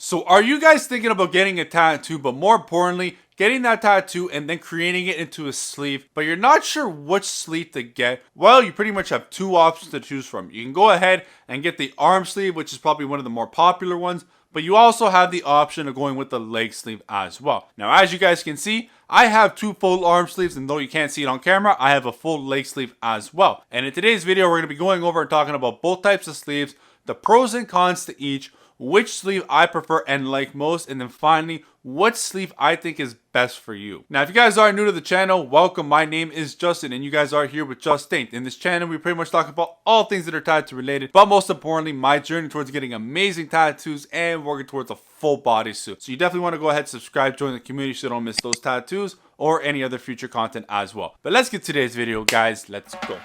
So are you guys thinking about getting a tattoo, but more importantly, getting that tattoo and then creating it into a sleeve, but you're not sure which sleeve to get? Well, you pretty much have two options to choose from. You can go ahead and get the arm sleeve, which is probably one of the more popular ones, but you also have the option of going with the leg sleeve as well. Now, as you guys can see, I have two full arm sleeves, and though you can't see it on camera, I have a full leg sleeve as well. And in today's video, we're going to be going over and talking about both types of sleeves, the pros and cons to each, which sleeve I prefer and like most, and then finally, what sleeve I think is best for you. Now, if you guys are new to the channel, welcome. My name is Justin, and you guys are here with JustInkD. In this channel, we pretty much talk about all things that are tattoo related, but most importantly, my journey towards getting amazing tattoos and working towards a full bodysuit. So you definitely want to go ahead, subscribe, join the community so you don't miss those tattoos or any other future content as well. But let's get to today's video, guys. Let's go.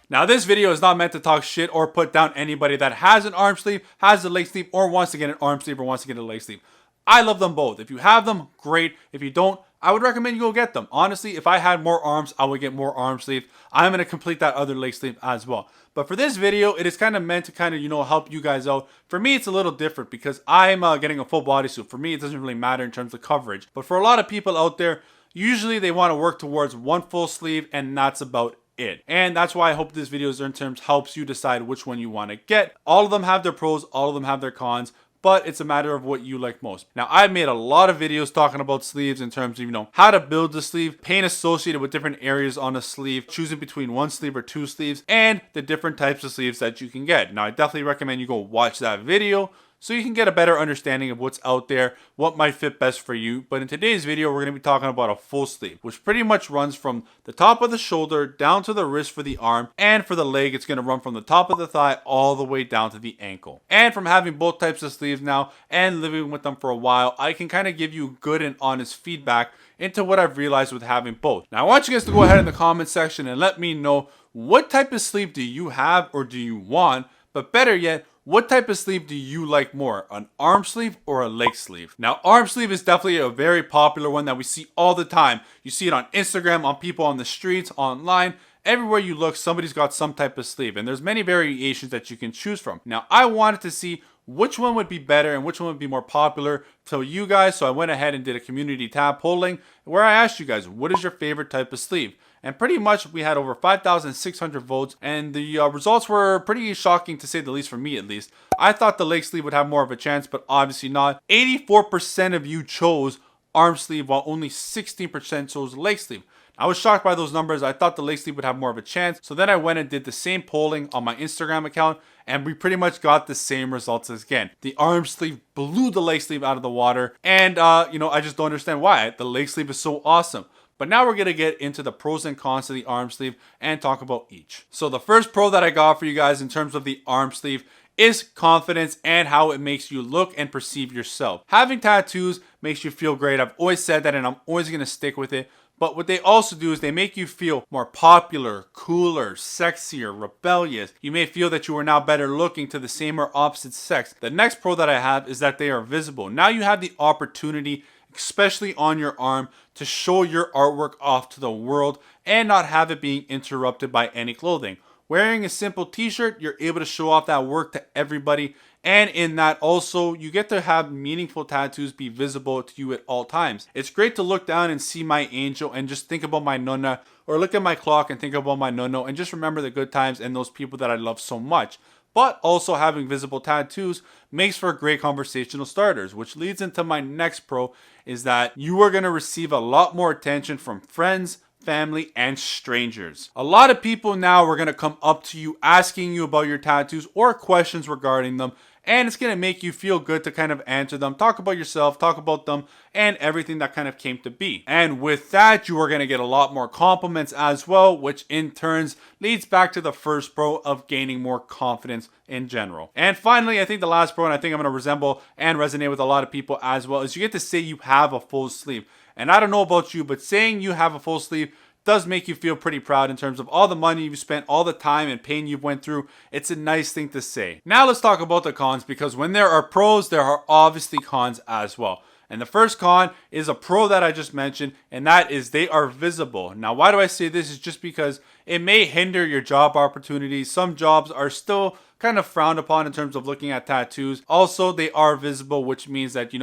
Now, this video is not meant to talk shit or put down anybody that has an arm sleeve, has a leg sleeve, or wants to get an arm sleeve or wants to get a leg sleeve. I love them both. If you have them, great. If you don't, I would recommend you go get them. Honestly, if I had more arms, I would get more arm sleeve. I'm going to complete that other leg sleeve as well. But for this video, it is kind of meant to kind of, help you guys out. For me, it's a little different because I'm getting a full bodysuit. For me, it doesn't really matter in terms of coverage. But for a lot of people out there, usually they want to work towards one full sleeve, and that's about it. And that's why I hope this video in terms helps you decide which one you want to get. All of them have their pros, all of them have their cons, but it's a matter of what you like most. Now, I've made a lot of videos talking about sleeves in terms of, how to build the sleeve, pain associated with different areas on a sleeve, choosing between one sleeve or two sleeves, and the different types of sleeves that you can get. Now, I definitely recommend you go watch that video so you can get a better understanding of what's out there, what might fit best for you. But in today's video, we're going to be talking about a full sleeve, which pretty much runs from the top of the shoulder down to the wrist for the arm, and for the leg, it's going to run from the top of the thigh all the way down to the ankle. And from having both types of sleeves now and living with them for a while, I can kind of give you good and honest feedback into what I've realized with having both. Now, I want you guys to go ahead in the comment section and let me know, what type of sleeve do you have or do you want? But better yet, what type of sleeve do you like more, an arm sleeve or a leg sleeve? Now, arm sleeve is definitely a very popular one that we see all the time. You see it on Instagram, on people on the streets, online. Everywhere you look, somebody's got some type of sleeve, and there's many variations that you can choose from. Now, I wanted to see which one would be better and which one would be more popular for you guys, so I went ahead and did a community tab polling where I asked you guys, what is your favorite type of sleeve? And pretty much we had over 5,600 votes, and the results were pretty shocking to say the least, for me at least. I thought the leg sleeve would have more of a chance, but obviously not. 84% of you chose arm sleeve, while only 16% chose leg sleeve. I was shocked by those numbers. I thought the leg sleeve would have more of a chance. So then I went and did the same polling on my Instagram account, and we pretty much got the same results again. The arm sleeve blew the leg sleeve out of the water, and I just don't understand why. The leg sleeve is so awesome. But now we're going to get into the pros and cons of the arm sleeve and talk about each. So the first pro that I got for you guys in terms of the arm sleeve is confidence and how it makes you look and perceive yourself. Having tattoos makes you feel great. I've always said that, and I'm always going to stick with it. But what they also do is they make you feel more popular, cooler, sexier, rebellious. You may feel that you are now better looking to the same or opposite sex. The next pro that I have is that they are visible. Now you have the opportunity, especially on your arm, to show your artwork off to the world and not have it being interrupted by any clothing. Wearing a simple t-shirt, you're able to show off that work to everybody, and in that also, you get to have meaningful tattoos be visible to you at all times. It's great to look down and see my angel and just think about my nonna, or look at my clock and think about my nono and just remember the good times and those people that I love so much. But also having visible tattoos makes for great conversational starters, which leads into my next pro, is that you are going to receive a lot more attention from friends, family, and strangers. A lot of people now are going to come up to you asking you about your tattoos or questions regarding them, and it's going to make you feel good to kind of answer them, talk about yourself, talk about them, and everything that kind of came to be. And with that, you are going to get a lot more compliments as well, which in turns leads back to the first pro of gaining more confidence in general. And finally, I think the last pro, and I think I'm going to resemble and resonate with a lot of people as well, is you get to say you have a full sleeve. And I don't know about you, but saying you have a full sleeve does make you feel pretty proud in terms of all the money you've spent, all the time and pain you've went through. It's a nice thing to say. Now let's talk about the cons, because when there are pros, there are obviously cons as well. And the first con is a pro that I just mentioned, and that is they are visible. Now, why do I say this? Is just because it may hinder your job opportunities. Some jobs are still kind of frowned upon in terms of looking at tattoos. Also, they are visible, which means that,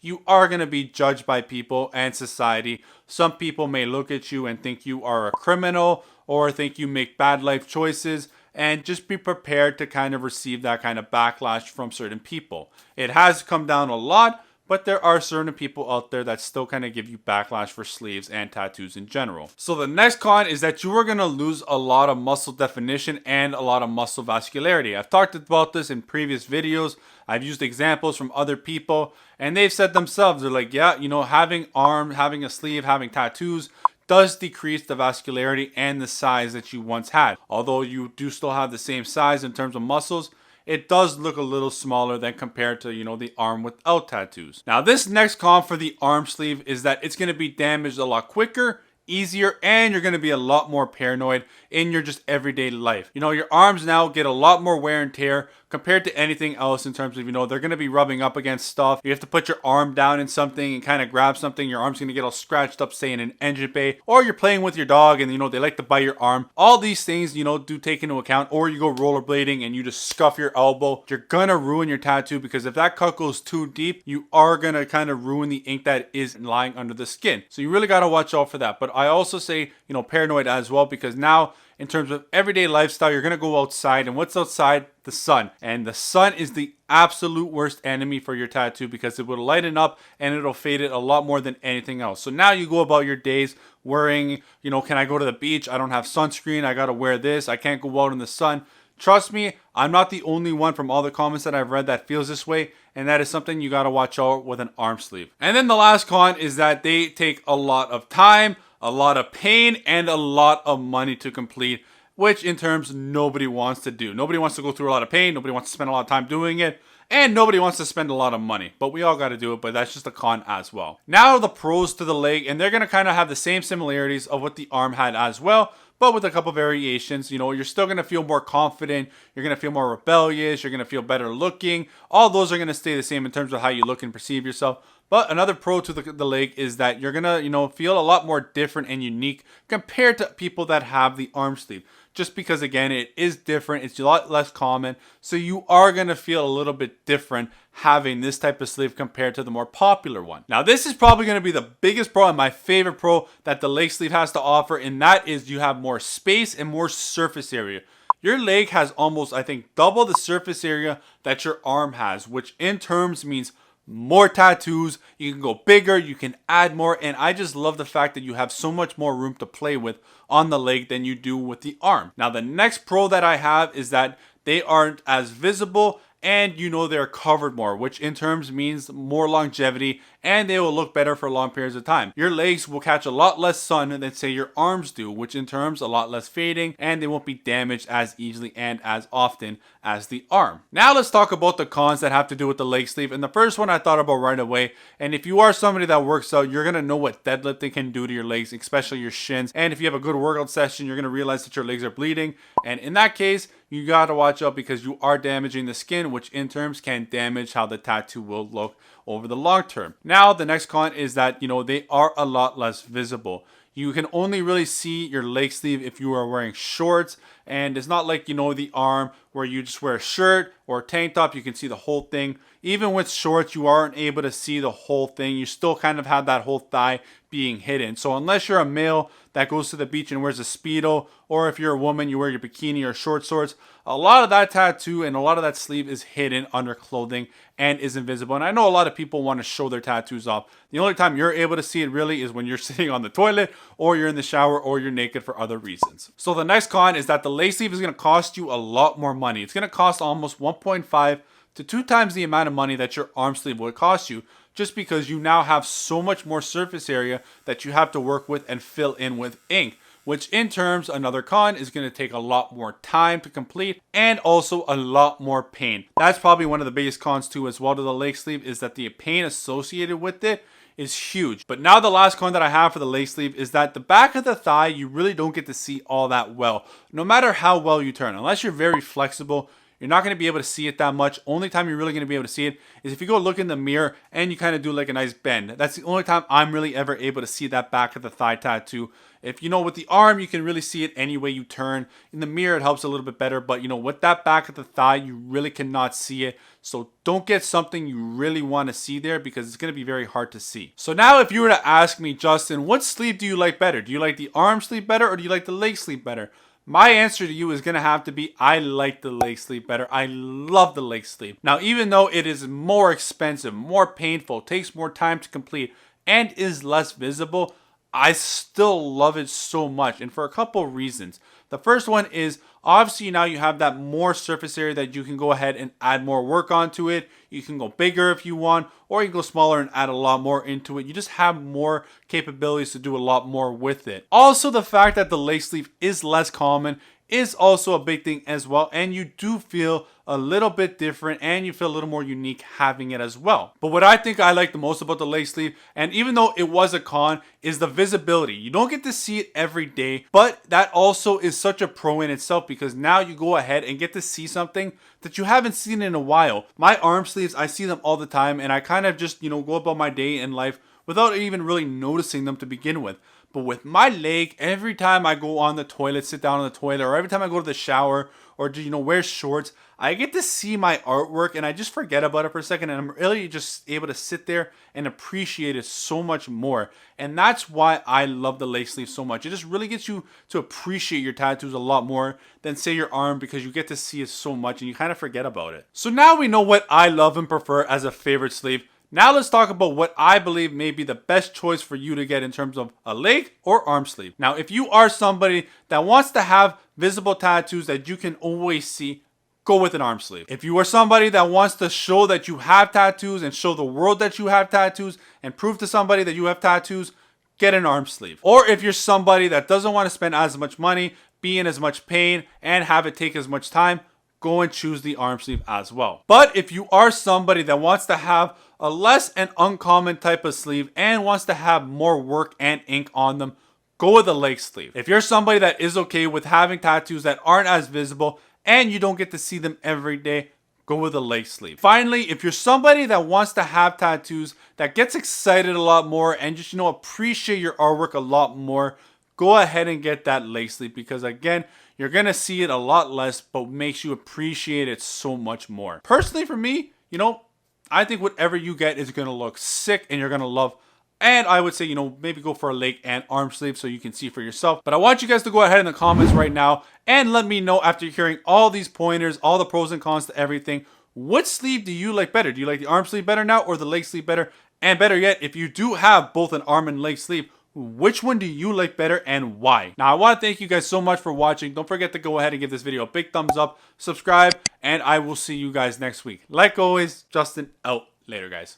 you are going to be judged by people and society. Some people may look at you and think you are a criminal or think you make bad life choices, and just be prepared to kind of receive that kind of backlash from certain people. It has come down a lot, but there are certain people out there that still kind of give you backlash for sleeves and tattoos in general. So the next con is that you are going to lose a lot of muscle definition and a lot of muscle vascularity. I've talked about this in previous videos. I've used examples from other people, and they've said themselves, they're like, yeah, having arm, having a sleeve, having tattoos does decrease the vascularity and the size that you once had. Although you do still have the same size in terms of muscles, it does look a little smaller than compared to, the arm without tattoos. Now, this next con for the arm sleeve is that it's going to be damaged a lot quicker, easier, and you're going to be a lot more paranoid in your just everyday life. Your arms now get a lot more wear and tear compared to anything else in terms of, they're going to be rubbing up against stuff. You have to put your arm down in something and kind of grab something. Your arm's going to get all scratched up, say in an engine bay, or you're playing with your dog and, they like to bite your arm. All these things, do take into account, or you go rollerblading and you just scuff your elbow. You're going to ruin your tattoo, because if that cut goes too deep, you are going to kind of ruin the ink that is lying under the skin. So you really got to watch out for that. But I also say, paranoid as well, because now in terms of everyday lifestyle, you're going to go outside, and what's outside? The sun. And the sun is the absolute worst enemy for your tattoo, because it will lighten up and it'll fade it a lot more than anything else. So now you go about your days worrying, can I go to the beach? I don't have sunscreen. I got to wear this. I can't go out in the sun. Trust me, I'm not the only one from all the comments that I've read that feels this way, and that is something you got to watch out with an arm sleeve. And then the last con is that they take a lot of time, a lot of pain, and a lot of money to complete, which in terms nobody wants to do. Nobody wants to go through a lot of pain. Nobody wants to spend a lot of time doing it. And nobody wants to spend a lot of money. But we all got to do it, but that's just a con as well. Now the pros to the leg, and they're going to kind of have the same similarities of what the arm had as well, but with a couple variations. You're still going to feel more confident. You're going to feel more rebellious. You're going to feel better looking. All those are going to stay the same in terms of how you look and perceive yourself. But another pro to the leg is that you're going to, feel a lot more different and unique compared to people that have the arm sleeve. Just because, again, it is different. It's a lot less common. So you are going to feel a little bit different having this type of sleeve compared to the more popular one. Now, this is probably going to be the biggest pro and my favorite pro that the leg sleeve has to offer. And that is you have more space and more surface area. Your leg has almost, I think, double the surface area that your arm has, which in terms means more tattoos. You can go bigger, you can add more, and I just love the fact that you have so much more room to play with on the leg than you do with the arm. Now, the next pro that I have is that they aren't as visible, and they're covered more, which in terms means more longevity, and they will look better for long periods of time. Your legs will catch a lot less sun than say your arms do, which in terms a lot less fading, and they won't be damaged as easily and as often as the arm. Now let's talk about the cons that have to do with the leg sleeve. And the first one I thought about right away, and if you are somebody that works out, you're gonna know what deadlifting can do to your legs, especially your shins. And if you have a good workout session, you're gonna realize that your legs are bleeding, and in that case, you gotta watch out, because you are damaging the skin, which in terms can damage how the tattoo will look over the long term. Now, the next con is that, they are a lot less visible. You can only really see your leg sleeve if you are wearing shorts, and it's not like, the arm where you just wear a shirt or a tank top, you can see the whole thing. Even with shorts, you aren't able to see the whole thing. You still kind of have that whole thigh being hidden. So unless you're a male that goes to the beach and wears a Speedo, or if you're a woman, you wear your bikini or short shorts, a lot of that tattoo and a lot of that sleeve is hidden under clothing and is invisible. And I know a lot of people want to show their tattoos off. The only time you're able to see it really is when you're sitting on the toilet, or you're in the shower, or you're naked for other reasons. So the next con is that the leg sleeve is going to cost you a lot more money. It's going to cost almost 1.5 to 2 times the amount of money that your arm sleeve would cost you, just because you now have so much more surface area that you have to work with and fill in with ink, which in terms, another con, is going to take a lot more time to complete and also a lot more pain. That's probably one of the biggest cons too as well to the leg sleeve, is that the pain associated with it is huge. But now the last con that I have for the leg sleeve is that the back of the thigh, you really don't get to see all that well, no matter how well you turn. Unless you're very flexible, you're not going to be able to see it that much. Only time you're really going to be able to see it is if you go look in the mirror and you kind of do like a nice bend. That's the only time I'm really ever able to see that back of the thigh tattoo. If you know, with the arm, you can really see it any way you turn. In the mirror, it helps a little bit better. But you know, with that back of the thigh, you really cannot see it. So don't get something you really want to see there, because it's going to be very hard to see. So now if you were to ask me, Justin, what sleeve do you like better? Do you like the arm sleeve better, or do you like the leg sleeve better? My answer to you is going to have to be, I like the leg sleeve better. I love the leg sleeve. Now, even though it is more expensive, more painful, takes more time to complete, and is less visible, I still love it so much, and for a couple of reasons. The first one is, obviously now you have that more surface area that you can go ahead and add more work onto it. You can go bigger if you want, or you can go smaller and add a lot more into it. You just have more capabilities to do a lot more with it. Also, the fact that the leg sleeve is less common is also a big thing as well, and you do feel a little bit different and you feel a little more unique having it as well. But what I think I like the most about the leg sleeve, and even though it was a con, is the visibility. You don't get to see it every day, but that also is such a pro in itself, because now you go ahead and get to see something that you haven't seen in a while. My arm sleeves, I see them all the time, and I kind of just, you know, go about my day in life without even really noticing them to begin with. But with my leg, every time I go on the toilet, sit down on the toilet, or every time I go to the shower, or you know, wear shorts, I get to see my artwork and I just forget about it for a second, and I'm really just able to sit there and appreciate it so much more. And that's why I love the leg sleeve so much. It just really gets you to appreciate your tattoos a lot more than say your arm, because you get to see it so much and you kind of forget about it. So now we know what I love and prefer as a favorite sleeve. Now let's talk about what I believe may be the best choice for you to get in terms of a leg or arm sleeve. Now, if you are somebody that wants to have visible tattoos that you can always see, go with an arm sleeve. If you are somebody that wants to show that you have tattoos and show the world that you have tattoos and prove to somebody that you have tattoos, get an arm sleeve. Or if you're somebody that doesn't want to spend as much money, be in as much pain, and have it take as much time, go and choose the arm sleeve as well. But if you are somebody that wants to have a less and uncommon type of sleeve and wants to have more work and ink on them, go with a leg sleeve. If you're somebody that is okay with having tattoos that aren't as visible and you don't get to see them every day, go with a leg sleeve. Finally, if you're somebody that wants to have tattoos, that gets excited a lot more and just, you know, appreciate your artwork a lot more, go ahead and get that leg sleeve, because again, you're going to see it a lot less, but makes you appreciate it so much more. Personally, for me, you know, I think whatever you get is going to look sick and you're going to love. And I would say, you know, maybe go for a leg and arm sleeve so you can see for yourself. But I want you guys to go ahead in the comments right now and let me know, after hearing all these pointers, all the pros and cons to everything, what sleeve do you like better? Do you like the arm sleeve better now, or the leg sleeve better? And better yet, if you do have both an arm and leg sleeve, which one do you like better and why? Now, I want to thank you guys so much for watching. Don't forget to go ahead and give this video a big thumbs up, subscribe, and I will see you guys next week. Like always, Justin out. Later, guys.